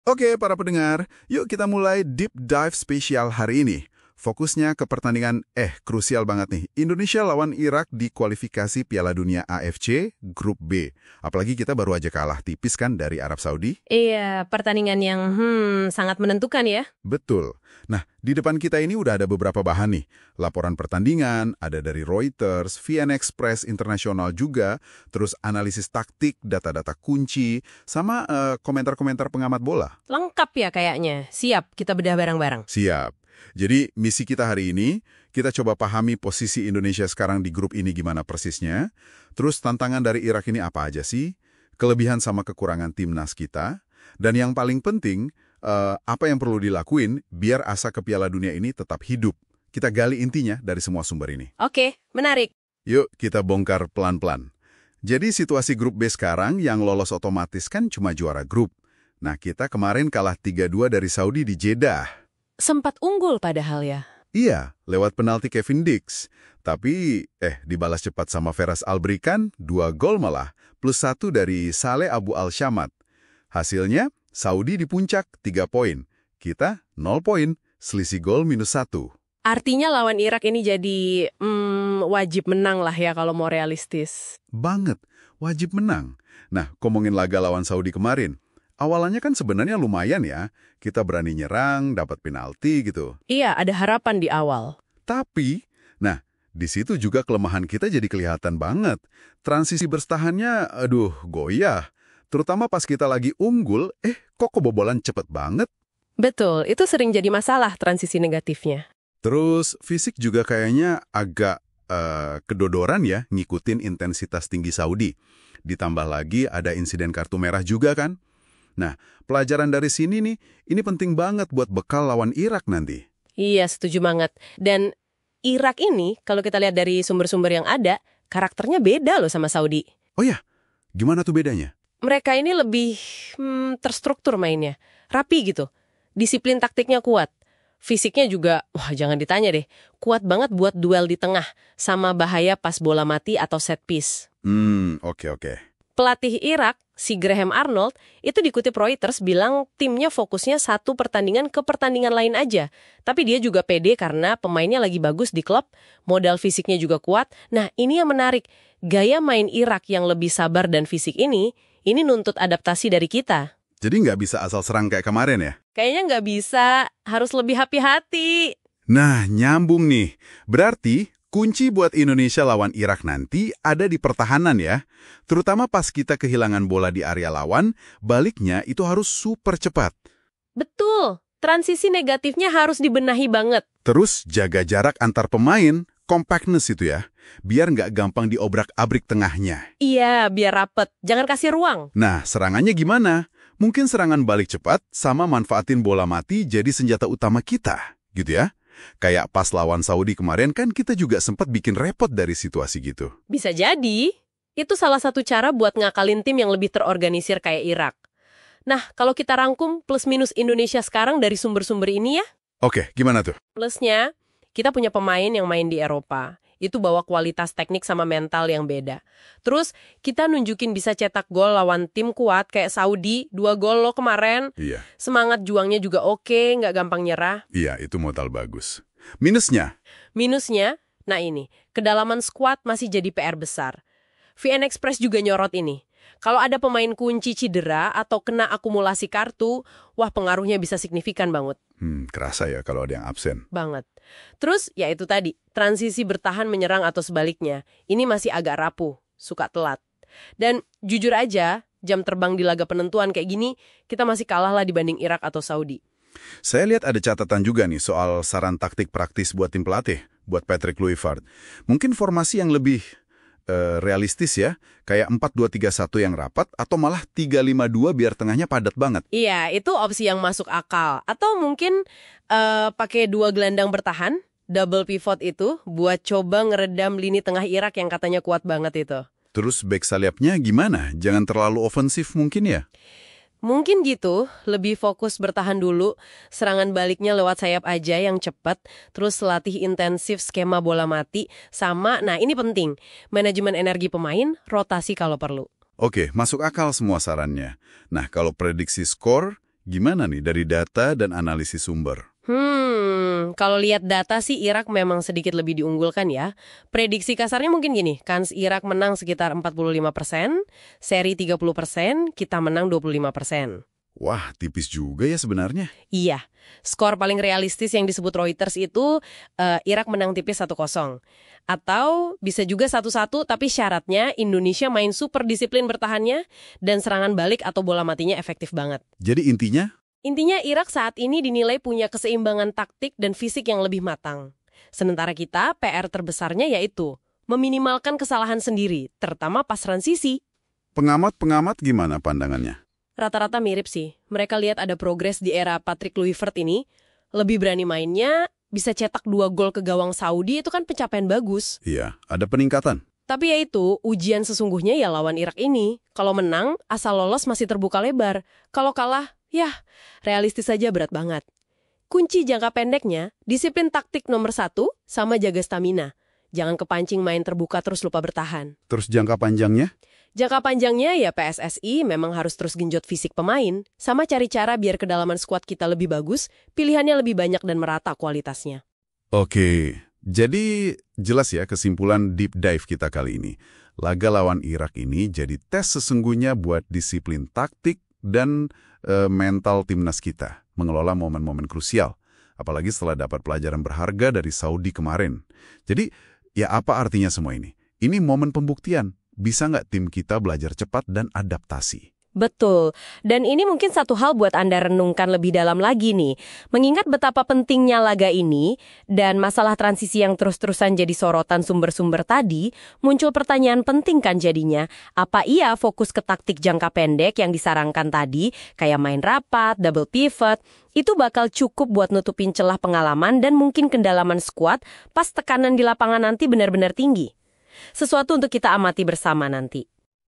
Oke, para pendengar, yuk kita mulai deep dive spesial hari ini. Fokusnya ke pertandingan, krusial banget nih. Indonesia lawan Irak di kualifikasi Piala Dunia AFC Grup B. Apalagi kita baru aja kalah tipis kan dari Arab Saudi. Iya, pertandingan yang sangat menentukan ya. Betul. Nah, di depan kita ini udah ada beberapa bahan nih. Laporan pertandingan, ada dari Reuters, VN Express Internasional juga, terus analisis taktik, data-data kunci, sama komentar-komentar pengamat bola. Lengkap ya kayaknya. Siap, kita bedah bareng-bareng. Siap. Jadi, misi kita hari ini, kita coba pahami posisi Indonesia sekarang di grup ini gimana persisnya, terus tantangan dari Irak ini apa aja sih, kelebihan sama kekurangan timnas kita, dan yang paling penting, apa yang perlu dilakuin biar asa ke Piala Dunia ini tetap hidup. Kita gali intinya dari semua sumber ini. Oke, menarik. Yuk, kita bongkar pelan-pelan. Jadi, situasi grup B sekarang yang lolos otomatis kan cuma juara grup. Nah, kita kemarin kalah 3-2 dari Saudi di Jeddah. Sempat unggul padahal ya. Iya, lewat penalti Kevin Dix. Tapi, dibalas cepat sama Feras Albrikan, 2 gol malah, plus 1 dari Saleh Abu Al-Shamad. Hasilnya, Saudi di puncak, 3 poin. Kita, 0 poin, selisih gol -1. Artinya lawan Irak ini jadi wajib menang lah ya kalau mau realistis. Banget, wajib menang. Nah, ngomongin laga lawan Saudi kemarin. Awalnya kan sebenarnya lumayan ya, kita berani nyerang, dapat penalti gitu. Iya, ada harapan di awal. Tapi, nah, di situ juga kelemahan kita jadi kelihatan banget. Transisi bertahannya, goyah. Terutama pas kita lagi unggul, kok kebobolan cepet banget. Betul, itu sering jadi masalah transisi negatifnya. Terus, fisik juga kayaknya agak kedodoran ya, ngikutin intensitas tinggi Saudi. Ditambah lagi ada insiden kartu merah juga kan. Nah, pelajaran dari sini nih, ini penting banget buat bekal lawan Irak nanti. Iya, setuju banget. Dan Irak ini, kalau kita lihat dari sumber-sumber yang ada, karakternya beda loh sama Saudi. Oh ya, gimana tuh bedanya? Mereka ini lebih terstruktur mainnya, rapi gitu. Disiplin taktiknya kuat. Fisiknya juga, wah jangan ditanya deh, kuat banget buat duel di tengah, sama bahaya pas bola mati atau set piece. Oke. Pelatih Irak, si Graham Arnold, itu dikutip Reuters bilang timnya fokusnya satu pertandingan ke pertandingan lain aja. Tapi dia juga pede karena pemainnya lagi bagus di klub, modal fisiknya juga kuat. Nah, ini yang menarik. Gaya main Irak yang lebih sabar dan fisik ini nuntut adaptasi dari kita. Jadi nggak bisa asal serang kayak kemarin ya? Kayaknya nggak bisa, harus lebih hati-hati. Nah, nyambung nih. Berarti kunci buat Indonesia lawan Irak nanti ada di pertahanan ya. Terutama pas kita kehilangan bola di area lawan, baliknya itu harus super cepat. Betul, transisi negatifnya harus dibenahi banget. Terus jaga jarak antar pemain, compactness itu ya, biar nggak gampang diobrak-abrik tengahnya. Iya, biar rapet, jangan kasih ruang. Nah, serangannya gimana? Mungkin serangan balik cepat sama manfaatin bola mati jadi senjata utama kita, gitu ya. Kayak pas lawan Saudi kemarin kan kita juga sempat bikin repot dari situasi gitu. Bisa jadi. Itu salah satu cara buat ngakalin tim yang lebih terorganisir kayak Irak. Nah, kalau kita rangkum plus minus Indonesia sekarang dari sumber-sumber ini ya. Oke, gimana tuh? Plusnya, kita punya pemain yang main di Eropa. Itu bawa kualitas teknik sama mental yang beda. Terus, kita nunjukin bisa cetak gol lawan tim kuat kayak Saudi, 2 gol lo kemarin. Iya. Semangat juangnya juga oke, nggak gampang nyerah. Iya, itu modal bagus. Minusnya? Minusnya, nah ini, kedalaman skuad masih jadi PR besar. VN Express juga nyorot ini. Kalau ada pemain kunci cedera atau kena akumulasi kartu, wah pengaruhnya bisa signifikan banget. Kerasa ya kalau ada yang absen. Banget. Terus, ya itu tadi, transisi bertahan menyerang atau sebaliknya. Ini masih agak rapuh, suka telat. Dan jujur aja, jam terbang di laga penentuan kayak gini, kita masih kalah lah dibanding Irak atau Saudi. Saya lihat ada catatan juga nih soal saran taktik praktis buat tim pelatih, buat Patrick Kluivert. Mungkin formasi yang lebih realistis ya, kayak 4-2-3-1 yang rapat, atau malah 3-5-2 biar tengahnya padat banget. Iya, itu opsi yang masuk akal. Atau mungkin pakai 2 gelandang bertahan, double pivot itu, buat coba ngeredam lini tengah Irak yang katanya kuat banget itu. Terus back sayapnya gimana? Jangan terlalu ofensif mungkin ya? Mungkin gitu, lebih fokus bertahan dulu, serangan baliknya lewat sayap aja yang cepat, terus latih intensif skema bola mati, sama, nah ini penting, manajemen energi pemain, rotasi kalau perlu. Oke, masuk akal semua sarannya. Nah, kalau prediksi skor, Gimana nih dari data dan analisis sumber? Kalau lihat data sih Irak memang sedikit lebih diunggulkan ya. Prediksi kasarnya mungkin gini, kans Irak menang sekitar 45%, seri 30%, kita menang 25%. Wah, tipis juga ya sebenarnya. Iya, skor paling realistis yang disebut Reuters itu Irak menang tipis 1-0. Atau bisa juga 1-1 tapi syaratnya Indonesia main super disiplin bertahannya dan serangan balik atau bola matinya efektif banget. Jadi intinya? Intinya Irak saat ini dinilai punya keseimbangan taktik dan fisik yang lebih matang. Sementara kita, PR terbesarnya yaitu meminimalkan kesalahan sendiri, terutama pas transisi. Pengamat-pengamat gimana pandangannya? Rata-rata mirip sih. Mereka lihat ada progres di era Patrick Kluivert ini. Lebih berani mainnya, bisa cetak 2 gol ke gawang Saudi, itu kan pencapaian bagus. Iya, ada peningkatan. Tapi ya itu, ujian sesungguhnya ya lawan Irak ini. Kalau menang, asal lolos masih terbuka lebar. Kalau kalah, yah, realistis saja berat banget. Kunci jangka pendeknya, disiplin taktik nomor 1 sama jaga stamina. Jangan kepancing main terbuka terus lupa bertahan. Terus jangka panjangnya? Jangka panjangnya ya PSSI memang harus terus genjot fisik pemain, sama cari cara biar kedalaman skuad kita lebih bagus, pilihannya lebih banyak dan merata kualitasnya. Oke, jadi jelas ya kesimpulan deep dive kita kali ini. Laga lawan Irak ini jadi tes sesungguhnya buat disiplin taktik dan mental timnas kita mengelola momen-momen krusial. Apalagi setelah dapat pelajaran berharga dari Saudi kemarin. Jadi, ya apa artinya semua ini? Ini momen pembuktian. Bisa nggak tim kita belajar cepat dan adaptasi? Betul. Dan ini mungkin satu hal buat Anda renungkan lebih dalam lagi nih. Mengingat betapa pentingnya laga ini dan masalah transisi yang terus-terusan jadi sorotan sumber-sumber tadi, muncul pertanyaan penting kan jadinya. Apa iya fokus ke taktik jangka pendek yang disarankan tadi, kayak main rapat, double pivot, itu bakal cukup buat nutupin celah pengalaman dan mungkin kedalaman skuad pas tekanan di lapangan nanti benar-benar tinggi? Sesuatu untuk kita amati bersama nanti.